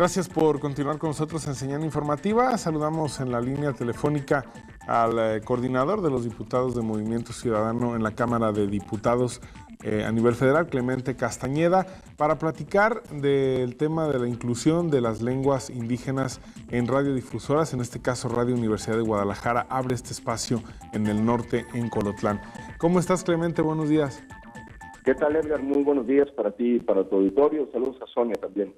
Gracias por continuar con nosotros en Señal Informativa. Saludamos en la línea telefónica al coordinador de los diputados de Movimiento Ciudadano en la Cámara de Diputados a nivel federal, Clemente Castañeda, para platicar del tema de la inclusión de las lenguas indígenas en radiodifusoras. En este caso, Radio Universidad de Guadalajara abre este espacio en el norte, en Colotlán. ¿Cómo estás, Clemente? Buenos días. ¿Qué tal, Edgar? Muy buenos días para ti y para tu auditorio. Saludos a Sonia también.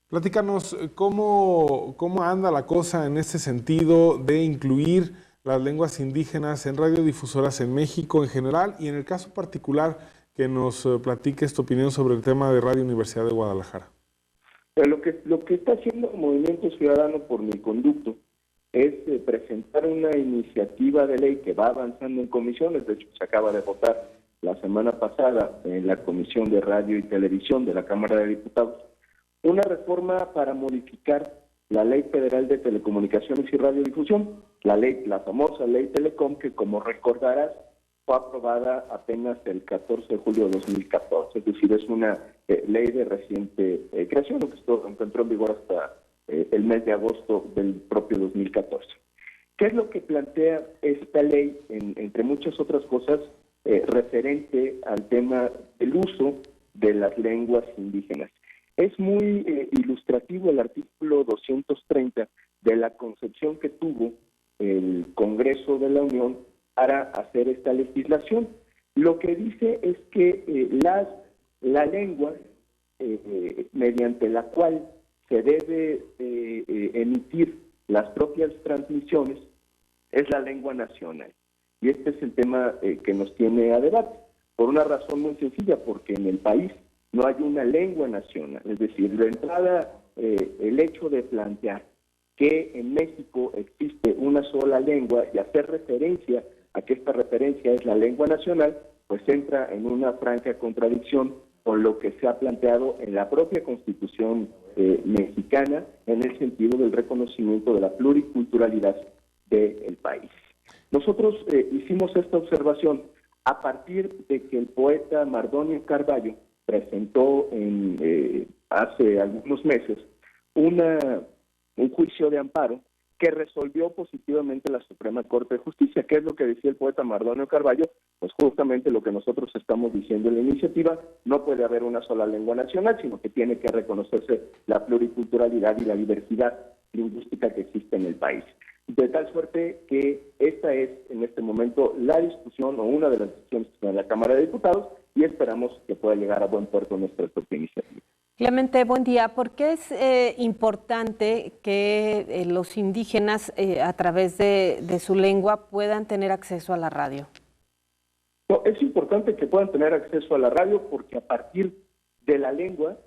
Platícanos cómo anda la cosa en este sentido de incluir las lenguas indígenas en radiodifusoras en México en general y en el caso particular que nos platiques tu opinión sobre el tema de Radio Universidad de Guadalajara. Lo que está haciendo el Movimiento Ciudadano por mi conducto es presentar una iniciativa de ley que va avanzando en comisiones. De hecho, se acaba de votar la semana pasada en la Comisión de Radio y Televisión de la Cámara de Diputados una reforma para modificar la Ley Federal de Telecomunicaciones y Radiodifusión, la famosa Ley Telecom, que como recordarás fue aprobada apenas el 14 de julio de 2014, es decir, es una ley de reciente creación, que entró en vigor hasta el mes de agosto del propio 2014. ¿Qué es lo que plantea esta ley, entre muchas otras cosas, referente al tema del uso de las lenguas indígenas? Es muy ilustrativo el artículo 230 de la concepción que tuvo el Congreso de la Unión para hacer esta legislación. Lo que dice es que la lengua mediante la cual se debe emitir las propias transmisiones es la lengua nacional. Y este es el tema que nos tiene a debate, por una razón muy sencilla, porque en el país no hay una lengua nacional. Es decir, de entrada, el hecho de plantear que en México existe una sola lengua y hacer referencia a que esta referencia es la lengua nacional, pues entra en una franca contradicción con lo que se ha planteado en la propia Constitución mexicana en el sentido del reconocimiento de la pluriculturalidad del país. Nosotros hicimos esta observación a partir de que el poeta Mardonio Carballo presentó hace algunos meses un juicio de amparo que resolvió positivamente la Suprema Corte de Justicia. ¿Qué es lo que decía el poeta Mardonio Carballo? Pues justamente lo que nosotros estamos diciendo en la iniciativa: no puede haber una sola lengua nacional, sino que tiene que reconocerse la pluriculturalidad y la diversidad lingüística que existe en el país. De tal suerte que esta es en este momento la discusión o una de las discusiones que está en la Cámara de Diputados, y esperamos que pueda llegar a buen puerto nuestra propia iniciativa. Clemente, buen día. ¿Por qué es importante que los indígenas a través de su lengua puedan tener acceso a la radio? No, es importante que puedan tener acceso a la radio porque a partir de la lengua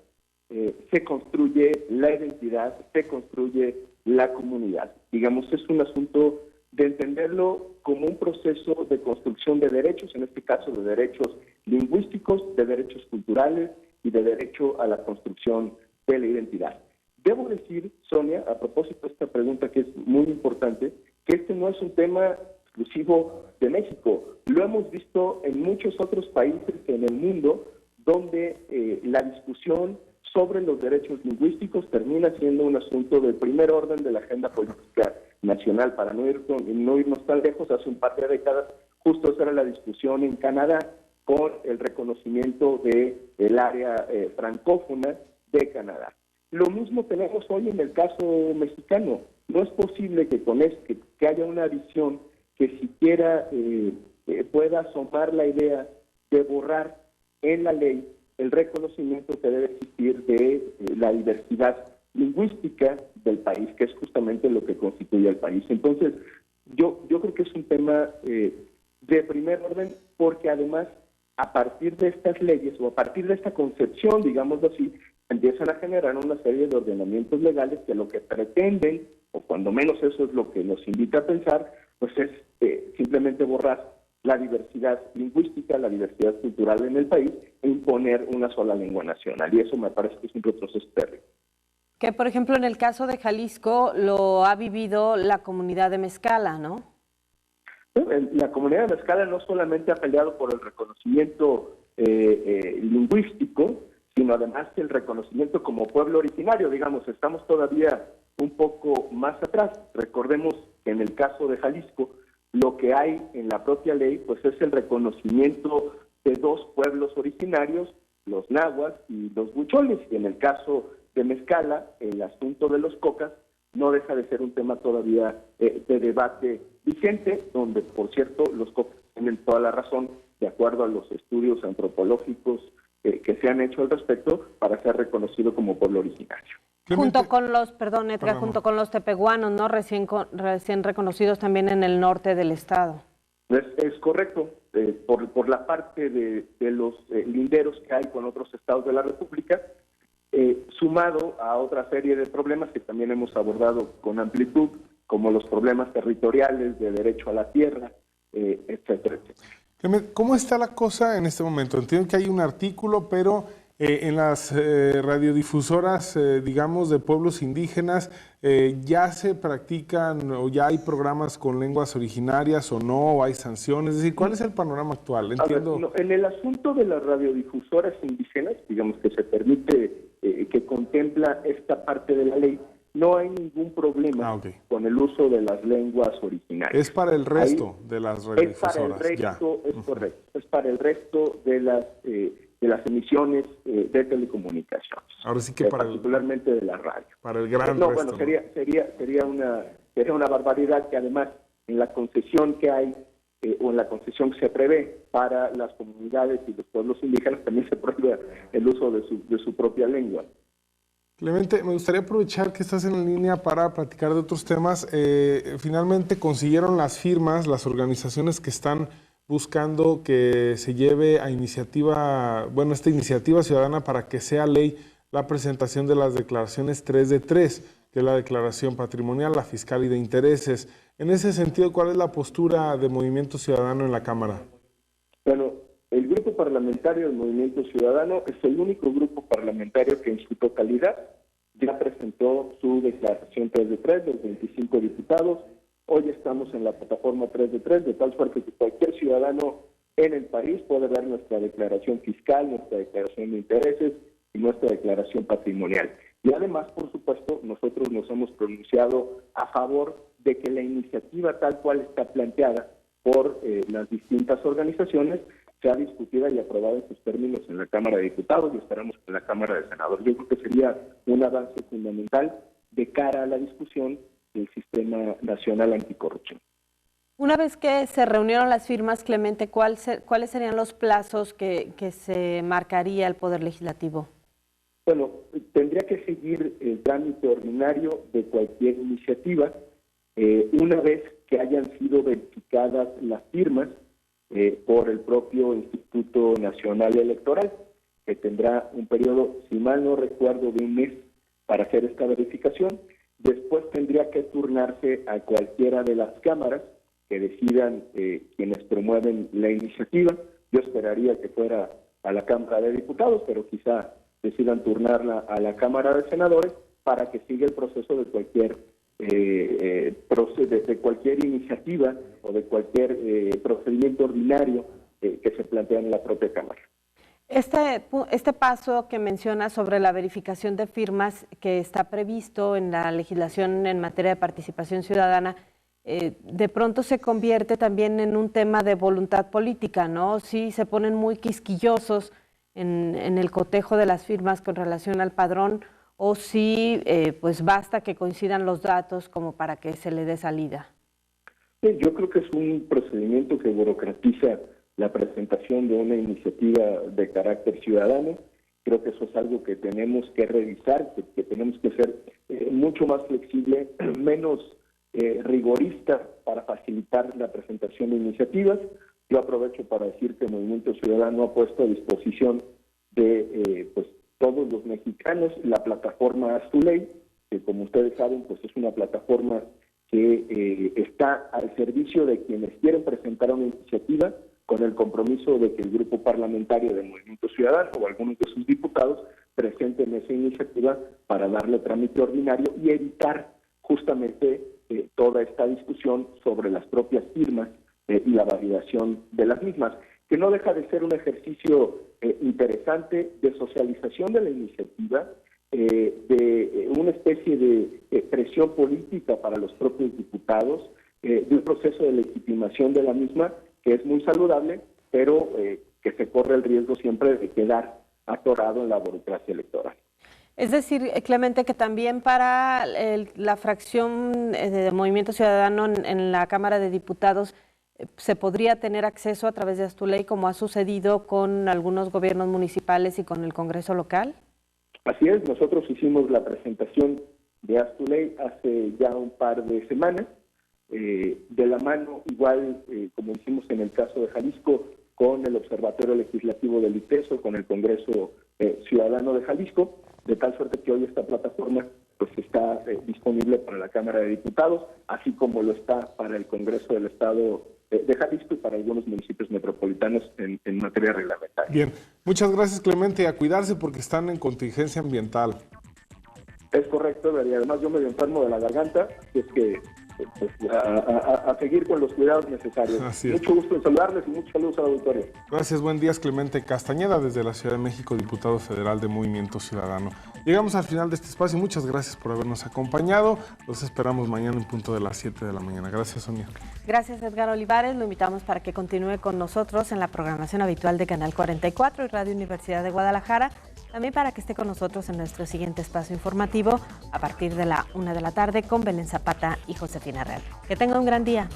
se construye la identidad, se construye la comunidad. Digamos, es un asunto de entenderlo como un proceso de construcción de derechos, en este caso de derechos lingüísticos, de derechos culturales y de derecho a la construcción de la identidad. Debo decir, Sonia, a propósito de esta pregunta que es muy importante, que este no es un tema exclusivo de México. Lo hemos visto en muchos otros países en el mundo donde la discusión sobre los derechos lingüísticos termina siendo un asunto del primer orden de la agenda política nacional. Para no irnos tan lejos, hace un par de décadas, justo esa era la discusión en Canadá con el reconocimiento del área francófona de Canadá. Lo mismo tenemos hoy en el caso mexicano. No es posible que haya una visión que siquiera pueda asomar la idea de borrar en la ley el reconocimiento que debe existir de la diversidad lingüística del país, que es justamente lo que constituye al país. Entonces, yo creo que es un tema de primer orden, porque además, a partir de estas leyes o a partir de esta concepción, digámoslo así, empiezan a generar una serie de ordenamientos legales que lo que pretenden, o cuando menos eso es lo que nos invita a pensar, pues es simplemente borrar la diversidad lingüística, la diversidad cultural en el país e imponer una sola lengua nacional. Y eso me parece que es un retroceso terrible. Que, por ejemplo, en el caso de Jalisco lo ha vivido la comunidad de Mezcala, ¿no? La comunidad de Mezcala no solamente ha peleado por el reconocimiento lingüístico, sino además el reconocimiento como pueblo originario. Digamos, estamos todavía un poco más atrás. Recordemos que en el caso de Jalisco, lo que hay en la propia ley pues es el reconocimiento de dos pueblos originarios, los nahuas y los huicholes. Y en el caso de Mezcala, el asunto de los cocas no deja de ser un tema todavía de debate vigente, donde, por cierto, los cocas tienen toda la razón, de acuerdo a los estudios antropológicos que se han hecho al respecto, para ser reconocido como pueblo originario. Junto con los, perdón, Edgar, junto con los tepehuanos, ¿no? Recién reconocidos también en el norte del estado. Es correcto, por la parte de los linderos que hay con otros estados de la República, sumado a otra serie de problemas que también hemos abordado con amplitud, como los problemas territoriales, de derecho a la tierra, etcétera, etcétera. ¿Cómo está la cosa en este momento? Entiendo que hay un artículo, pero en las radiodifusoras, digamos, de pueblos indígenas, ¿ya se practican o ya hay programas con lenguas originarias o no? ¿O hay sanciones? Es decir, ¿cuál es el panorama actual? Entiendo. Ver, no, en el asunto de las radiodifusoras indígenas, digamos que se permite, que contempla esta parte de la ley, no hay ningún problema con el uso de las lenguas originarias. Es para el resto de las radiodifusoras. Es para el resto, es correcto. Es para el resto de las emisiones de telecomunicaciones. Ahora sí que particularmente de la radio. Para el gran resto. Bueno, sería una barbaridad que además en la concesión que hay o en la concesión que se prevé para las comunidades y los pueblos indígenas también se prohíba el uso de su propia lengua. Clemente, me gustaría aprovechar que estás en la línea para platicar de otros temas. Finalmente consiguieron las firmas, las organizaciones que están buscando que se lleve a esta iniciativa ciudadana para que sea ley la presentación de las declaraciones 3 de 3, que es la declaración patrimonial, la fiscal y de intereses. En ese sentido, ¿cuál es la postura de Movimiento Ciudadano en la Cámara? Bueno, el grupo parlamentario del Movimiento Ciudadano es el único grupo parlamentario que en su totalidad ya presentó su declaración 3 de 3, los 25 diputados. Hoy estamos en la plataforma 3 de 3, de tal suerte que cualquier ciudadano en el país puede ver nuestra declaración fiscal, nuestra declaración de intereses y nuestra declaración patrimonial. Y además, por supuesto, nosotros nos hemos pronunciado a favor de que la iniciativa tal cual está planteada por las distintas organizaciones sea discutida y aprobada en sus términos en la Cámara de Diputados y esperamos que en la Cámara de Senadores. Yo creo que sería un avance fundamental de cara a la discusión del Sistema Nacional Anticorrupción. Una vez que se reunieron las firmas, Clemente, ¿cuáles serían los plazos que se marcaría el Poder Legislativo? Bueno, tendría que seguir el trámite ordinario de cualquier iniciativa. Una vez que hayan sido verificadas las firmas por el propio Instituto Nacional Electoral, que tendrá un periodo, si mal no recuerdo, de un mes para hacer esta verificación. Después tendría que turnarse a cualquiera de las cámaras que decidan quienes promueven la iniciativa. Yo esperaría que fuera a la Cámara de Diputados, pero quizá decidan turnarla a la Cámara de Senadores para que siga el proceso de cualquier iniciativa o de cualquier procedimiento ordinario que se plantea en la propia Cámara. Este paso que menciona sobre la verificación de firmas que está previsto en la legislación en materia de participación ciudadana, de pronto se convierte también en un tema de voluntad política, ¿no? Sí, se ponen muy quisquillosos en el cotejo de las firmas con relación al padrón, o si pues basta que coincidan los datos como para que se le dé salida. Sí, yo creo que es un procedimiento que burocratiza la presentación de una iniciativa de carácter ciudadano. Creo que eso es algo que tenemos que revisar, que tenemos que ser mucho más flexible, menos rigorista para facilitar la presentación de iniciativas. Yo aprovecho para decir que el Movimiento Ciudadano ha puesto a disposición de todos los mexicanos la plataforma Haz tu Ley, que como ustedes saben, pues es una plataforma que está al servicio de quienes quieren presentar una iniciativa, con el compromiso de que el grupo parlamentario del Movimiento Ciudadano o algunos de sus diputados presenten esa iniciativa para darle trámite ordinario y evitar justamente toda esta discusión sobre las propias firmas y la validación de las mismas, que no deja de ser un ejercicio interesante de socialización de la iniciativa, de una especie de presión política para los propios diputados, de un proceso de legitimación de la misma que es muy saludable, pero que se corre el riesgo siempre de quedar atorado en la burocracia electoral. Es decir, Clemente, que también para la fracción de Movimiento Ciudadano en la Cámara de Diputados se podría tener acceso a través de Astuley, como ha sucedido con algunos gobiernos municipales y con el Congreso local. Así es, nosotros hicimos la presentación de Astuley hace ya un par de semanas, de la mano, igual como hicimos en el caso de Jalisco, con el Observatorio Legislativo del ITESO, con el Congreso Ciudadano de Jalisco, de tal suerte que hoy esta plataforma pues está disponible para la Cámara de Diputados, así como lo está para el Congreso del Estado de Jalisco y para algunos municipios metropolitanos en materia reglamentaria. Bien, muchas gracias, Clemente, y a cuidarse porque están en contingencia ambiental. Es correcto, y además yo medio enfermo de la garganta, es que pues, a seguir con los cuidados necesarios. Mucho gusto en saludarles y muchos saludos al auditorio. Gracias, buen día, Clemente Castañeda, desde la Ciudad de México, diputado federal de Movimiento Ciudadano. Llegamos al final de este espacio, muchas gracias por habernos acompañado, los esperamos mañana en punto de las 7 de la mañana. Gracias, Sonia. Gracias, Edgar Olivares, lo invitamos para que continúe con nosotros en la programación habitual de Canal 44 y Radio Universidad de Guadalajara, también para que esté con nosotros en nuestro siguiente espacio informativo a partir de la 1 de la tarde con Belén Zapata y Josefina Real. Que tenga un gran día.